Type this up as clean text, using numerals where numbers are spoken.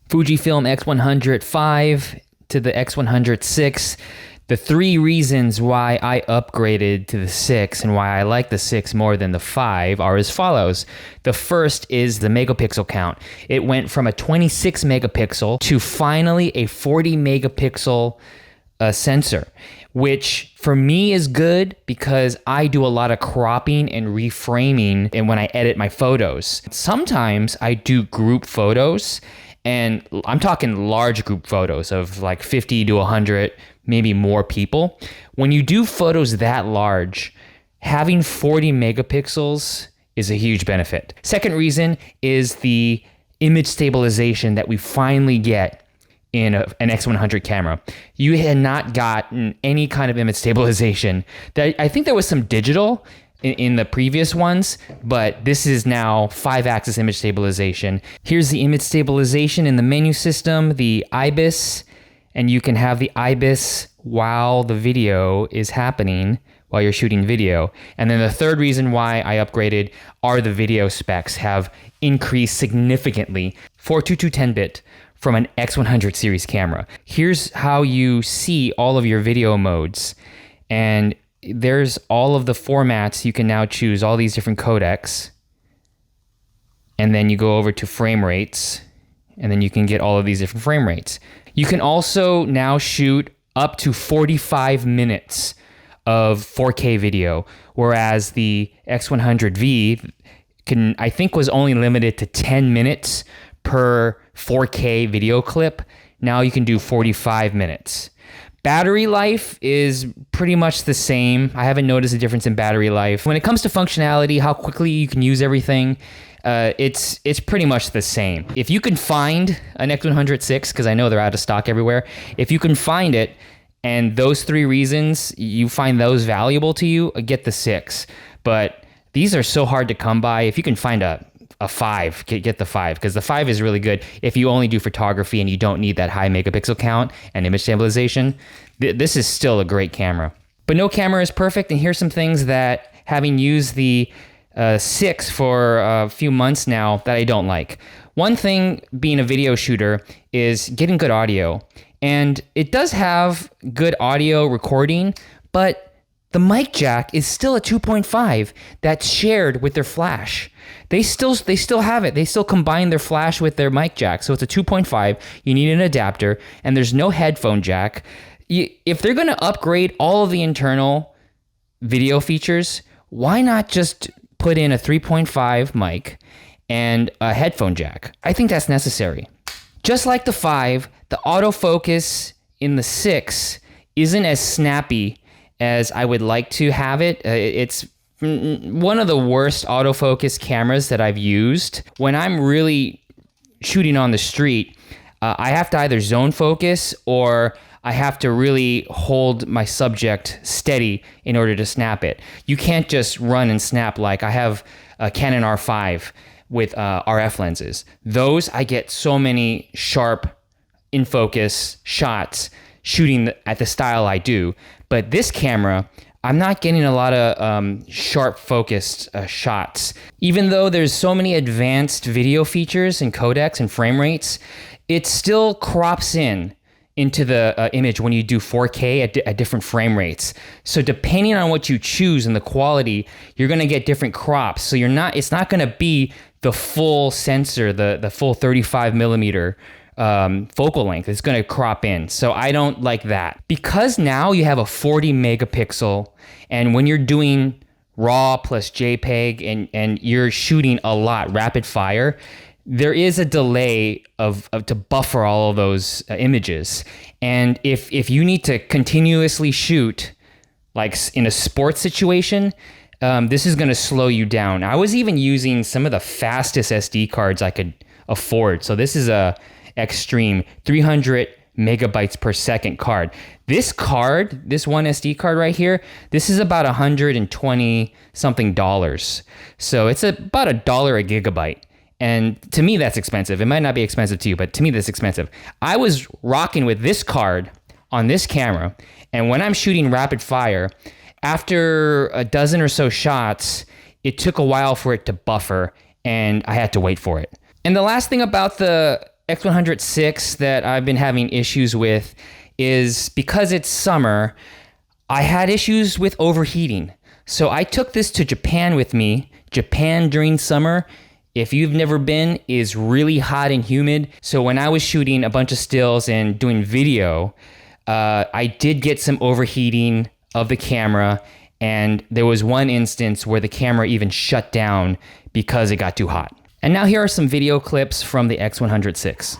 Fujifilm X100V to the X100VI. The three reasons why I upgraded to the 6 and why I like the 6 more than the 5 are as follows. The first is the megapixel count. It went from a 26 megapixel to finally a 40 megapixel sensor, which for me is good because I do a lot of cropping and reframing and when I edit my photos. Sometimes I do group photos, and I'm talking large group photos of like 50 to 100, maybe more people. When you do photos that large, having 40 megapixels is a huge benefit. Second reason is the image stabilization that we finally get in an X100 camera. You had not gotten any kind of image stabilization. I think there was some digital in the previous ones, but this is now 5-axis image stabilization. Here's the image stabilization in the menu system, the IBIS, and you can have the IBIS while the video is happening, while you're shooting video. And then the third reason why I upgraded are the video specs have increased significantly, 422 10-bit from an X100 series camera. Here's how you see all of your video modes. And there's all of the formats. You can now choose all these different codecs. And then you go over to frame rates, and then you can get all of these different frame rates. You can also now shoot up to 45 minutes of 4K video, whereas the X100V I think was only limited to 10 minutes per 4K video clip. Now you can do 45 minutes. Battery life is pretty much the same. I haven't noticed a difference in battery life. When it comes to functionality, how quickly you can use everything, it's pretty much the same. If you can find an X100VI, because I know they're out of stock everywhere, if you can find it and those three reasons, you find those valuable to you, get the 6. But these are so hard to come by. If you can find a 5, get the 5, because the 5 is really good if you only do photography and you don't need that high megapixel count and image stabilization. This is still a great camera. But no camera is perfect, and here's some things that, having used the 6 for a few months now, that I don't like. One thing, being a video shooter, is getting good audio. And it does have good audio recording, but the mic jack is still a 2.5 that's shared with their flash. They still have it. They still combine their flash with their mic jack. So it's a 2.5. You need an adapter, and there's no headphone jack. If they're going to upgrade all of the internal video features, why not just put in a 3.5 mic and a headphone jack? I think that's necessary. Just like the 5, the autofocus in the 6 isn't as snappy as I would like to have it. It's one of the worst autofocus cameras that I've used. When I'm really shooting on the street, I have to either zone focus or I have to really hold my subject steady in order to snap it. You can't just run and snap like I have a Canon R5 with RF lenses. Those, I get so many sharp in focus shots shooting at the style I do. But this camera, I'm not getting a lot of sharp focused shots. Even though there's so many advanced video features and codecs and frame rates, it still crops into the image when you do 4K at different frame rates. So depending on what you choose and the quality, you're gonna get different crops. So it's not gonna be the full sensor, the full 35 millimeter focal length. It's going to crop in. So I don't like that. Because now you have a 40 megapixel, and when you're doing RAW plus JPEG and you're shooting a lot rapid fire, there is a delay to buffer all of those images. And if you need to continuously shoot, like in a sports situation, this is going to slow you down. I was even using some of the fastest SD cards I could afford. So this is a Extreme 300 megabytes per second card. This card, this one SD card right here, this is about $120 something. So it's about $1 a gigabyte. And to me, that's expensive. It might not be expensive to you, but to me, that's expensive. I was rocking with this card on this camera, and when I'm shooting rapid fire, after a dozen or so shots, it took a while for it to buffer, and I had to wait for it. And the last thing about the X100VI that I've been having issues with is because it's summer, I had issues with overheating. So I took this to Japan with me. Japan during summer, if you've never been, is really hot and humid. So when I was shooting a bunch of stills and doing video, I did get some overheating of the camera, and there was one instance where the camera even shut down because it got too hot. And now here are some video clips from the X100VI.